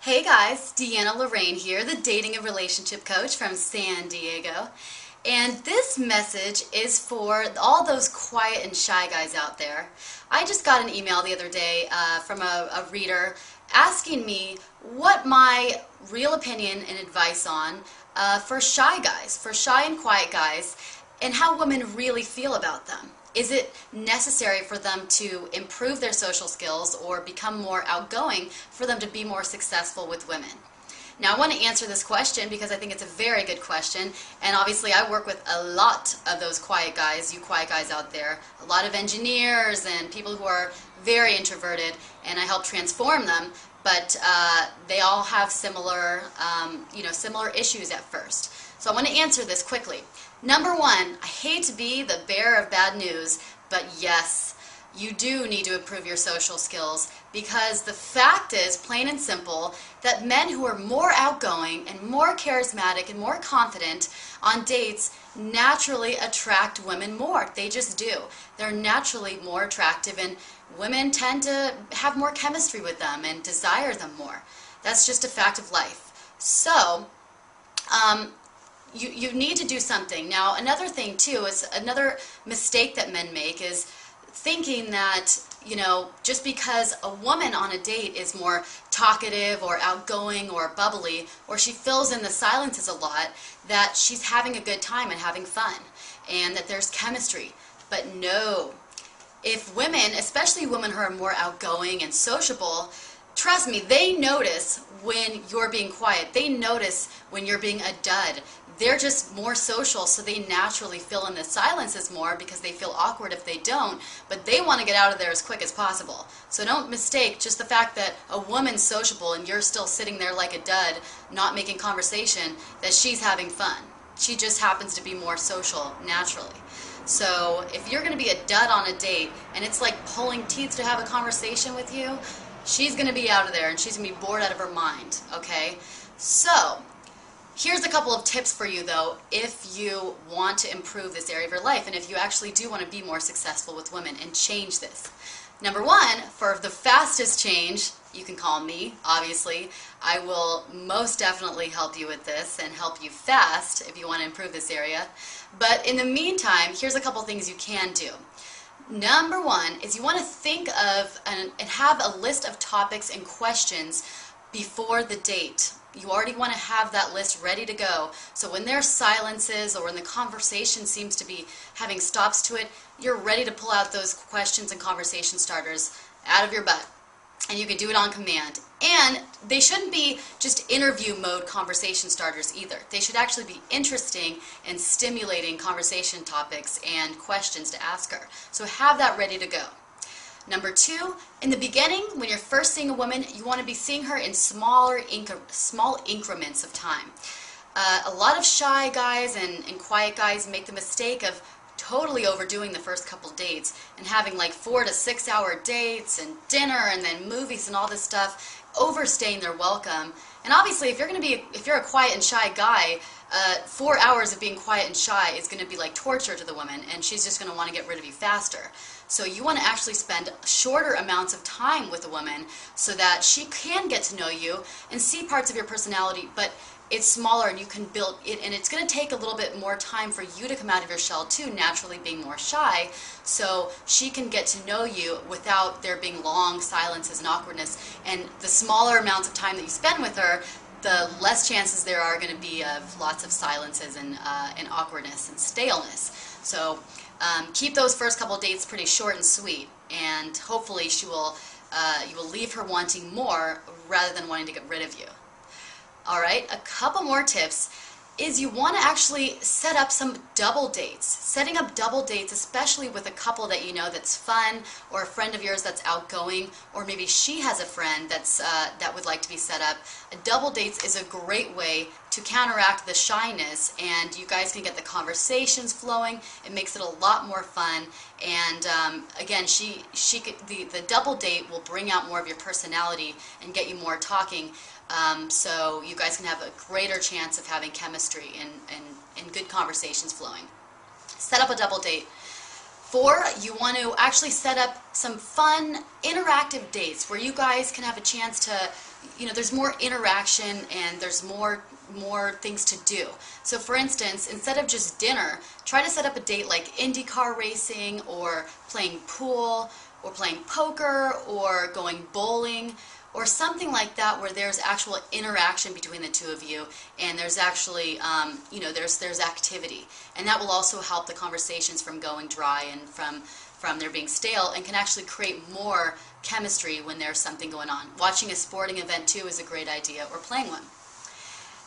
Hey guys, Deanna Lorraine here, the dating and relationship coach from San Diego. And this message is for all those quiet and shy guys out there. I just got an email the other day from a reader asking me what my real opinion and advice on for shy guys, for shy and quiet guys, and how women really feel about them. Is it necessary for them to improve their social skills or become more outgoing for them to be more successful with women? Now, I want to answer this question because I think it's a very good question, and obviously I work with a lot of those quiet guys, you quiet guys out there, a lot of engineers and people who are very introverted, and I help transform them, but they all have similar, similar issues at first. So I want to answer this quickly. Number one, I hate to be the bearer of bad news, but yes, you do need to improve your social skills, because the fact is, plain and simple, that men who are more outgoing and more charismatic and more confident on dates naturally attract women more. They just do. They're naturally more attractive, and women tend to have more chemistry with them and desire them more. That's just a fact of life. So, you need to do something. Now, another thing too is another mistake that men make is thinking that, just because a woman on a date is more talkative or outgoing or bubbly, or she fills in the silences a lot, that she's having a good time and having fun, and that there's chemistry. But no. If women, especially women who are more outgoing and sociable, trust me, they notice when you're being quiet. They notice when you're being a dud. They're just more social, so they naturally fill in the silences more because they feel awkward if they don't, but they want to get out of there as quick as possible. So don't mistake just the fact that a woman's sociable and you're still sitting there like a dud, not making conversation, that she's having fun. She just happens to be more social naturally. So if you're going to be a dud on a date and it's like pulling teeth to have a conversation with you, she's going to be out of there and she's going to be bored out of her mind, okay? So, here's a couple of tips for you though, if you want to improve this area of your life and if you actually do want to be more successful with women and change this. Number one, for the fastest change, you can call me, obviously. I will most definitely help you with this and help you fast if you want to improve this area. But in the meantime, here's a couple things you can do. Number one is you want to think of and have a list of topics and questions before the date. You already want to have that list ready to go, so when there's silences or when the conversation seems to be having stops to it, you're ready to pull out those questions and conversation starters out of your butt. And you can do it on command. And they shouldn't be just interview mode conversation starters either. They should actually be interesting and stimulating conversation topics and questions to ask her. So have that ready to go. Number two, in the beginning, when you're first seeing a woman, you want to be seeing her in small increments of time. A lot of shy guys and quiet guys make the mistake of totally overdoing the first couple dates and having like 4 to 6 hour dates and dinner and then movies and all this stuff, overstaying their welcome. And obviously, if you're a quiet and shy guy, 4 hours of being quiet and shy is going to be like torture to the woman, and she's just going to want to get rid of you faster. So you want to actually spend shorter amounts of time with a woman so that she can get to know you and see parts of your personality, but it's smaller and you can build it, and it's going to take a little bit more time for you to come out of your shell too, naturally being more shy, so she can get to know you without there being long silences and awkwardness. And the smaller amounts of time that you spend with her, the less chances there are going to be of lots of silences and awkwardness and staleness. So keep those first couple dates pretty short and sweet, and hopefully you will leave her wanting more rather than wanting to get rid of you. Alright, a couple more tips is you want to actually set up some double dates. Setting up double dates, especially with a couple that you know that's fun, or a friend of yours that's outgoing, or maybe she has a friend that would like to be set up. A double dates is a great way to counteract the shyness, and you guys can get the conversations flowing. It makes it a lot more fun, and again, the double date will bring out more of your personality and get you more talking. So you guys can have a greater chance of having chemistry and good conversations flowing. Set up a double date. 4, you want to actually set up some fun interactive dates where you guys can have a chance to, there's more interaction and there's more things to do. So for instance, instead of just dinner, try to set up a date like IndyCar racing or playing pool or playing poker or going bowling or something like that, where there's actual interaction between the two of you and there's actually there's activity, and that will also help the conversations from going dry and from there being stale, and can actually create more chemistry when there's something going on. Watching a sporting event too is a great idea, or playing one.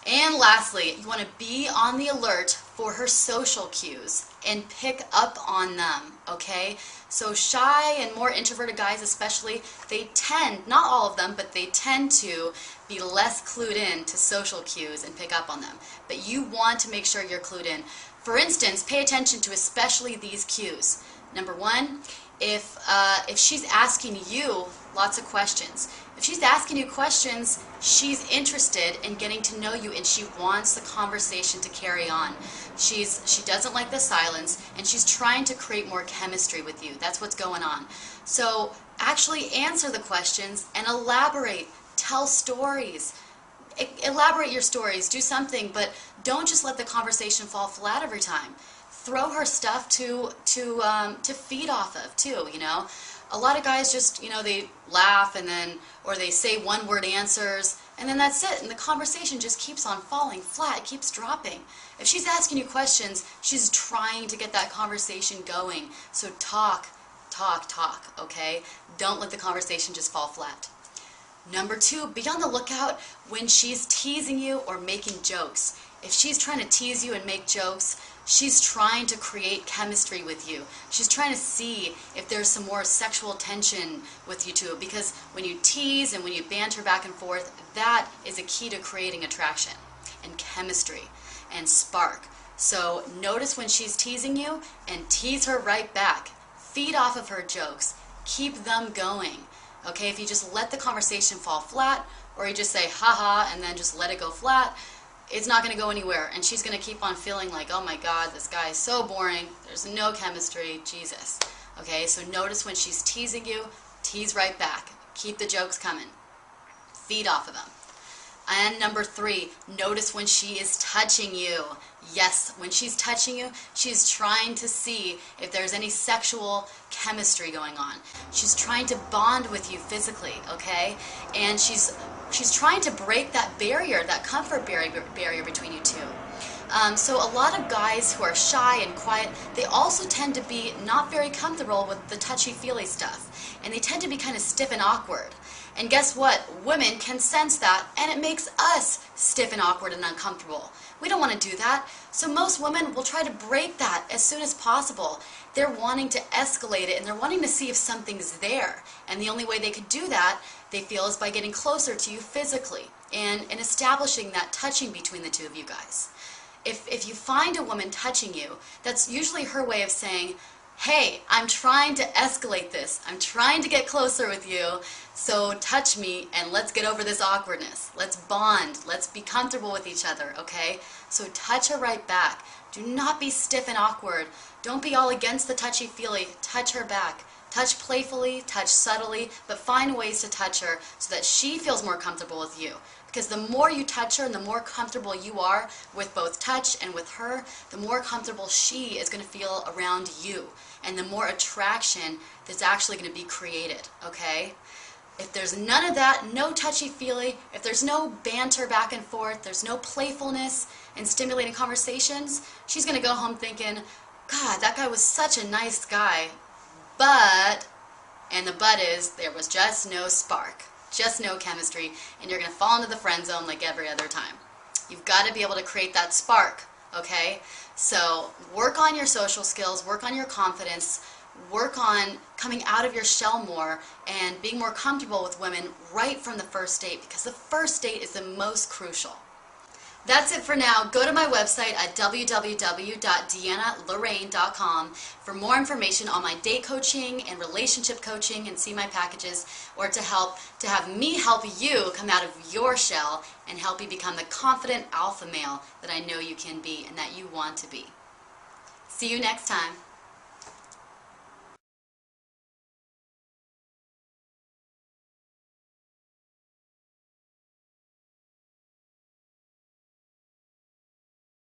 And lastly, you want to be on the alert for her social cues and pick up on them, okay? So shy and more introverted guys especially, they tend, not all of them, but they tend to be less clued in to social cues and pick up on them. But you want to make sure you're clued in. For instance, pay attention to especially these cues. Number one, if she's asking you lots of questions. If she's asking you questions, she's interested in getting to know you and she wants the conversation to carry on. She doesn't like the silence, and she's trying to create more chemistry with you. That's what's going on. So actually answer the questions and elaborate. Tell stories. Elaborate your stories. Do something, but don't just let the conversation fall flat every time. Throw her stuff to feed off of too, A lot of guys just, they laugh and then, or they say one-word answers, and then that's it, and the conversation just keeps on falling flat, it keeps dropping. If she's asking you questions, she's trying to get that conversation going. So talk, okay? Don't let the conversation just fall flat. Number two, be on the lookout when she's teasing you or making jokes. If she's trying to tease you and make jokes, she's trying to create chemistry with you. She's trying to see if there's some more sexual tension with you two, because when you tease and when you banter back and forth, that is a key to creating attraction and chemistry and spark. So notice when she's teasing you and tease her right back. Feed off of her jokes. Keep them going. Okay, if you just let the conversation fall flat, or you just say haha and then just let it go flat, it's not going to go anywhere, and she's going to keep on feeling like, oh my God, this guy is so boring, there's no chemistry, Jesus. Okay, so notice when she's teasing you, tease right back. Keep the jokes coming. Feed off of them. And number three, notice when she is touching you. Yes, when she's touching you, she's trying to see if there's any sexual chemistry going on. She's trying to bond with you physically, okay? And she's trying to break that barrier, that comfort barrier between you two. So a lot of guys who are shy and quiet, they also tend to be not very comfortable with the touchy-feely stuff. And they tend to be kind of stiff and awkward. And guess what? Women can sense that, and it makes us stiff and awkward and uncomfortable. We don't want to do that. So most women will try to break that as soon as possible. They're wanting to escalate it, and they're wanting to see if something's there. And the only way they could do that, they feel, is by getting closer to you physically and establishing that touching between the two of you guys. If you find a woman touching you, that's usually her way of saying, hey, I'm trying to escalate this. I'm trying to get closer with you, so touch me and let's get over this awkwardness. Let's bond. Let's be comfortable with each other, okay? So touch her right back. Do not be stiff and awkward. Don't be all against the touchy-feely. Touch her back. Touch playfully, touch subtly, but find ways to touch her so that she feels more comfortable with you. Because the more you touch her and the more comfortable you are with both touch and with her, the more comfortable she is going to feel around you. And the more attraction that's actually going to be created, okay? If there's none of that, no touchy-feely, if there's no banter back and forth, there's no playfulness and stimulating conversations, she's going to go home thinking, God, that guy was such a nice guy, but, and the but is, there was just no spark. Just no chemistry, and you're going to fall into the friend zone like every other time. You've got to be able to create that spark, okay? So work on your social skills, work on your confidence, work on coming out of your shell more and being more comfortable with women right from the first date, because the first date is the most crucial. That's it for now. Go to my website at www.deannalorraine.com for more information on my date coaching and relationship coaching, and see my packages, or to have me help you come out of your shell and help you become the confident alpha male that I know you can be and that you want to be. See you next time.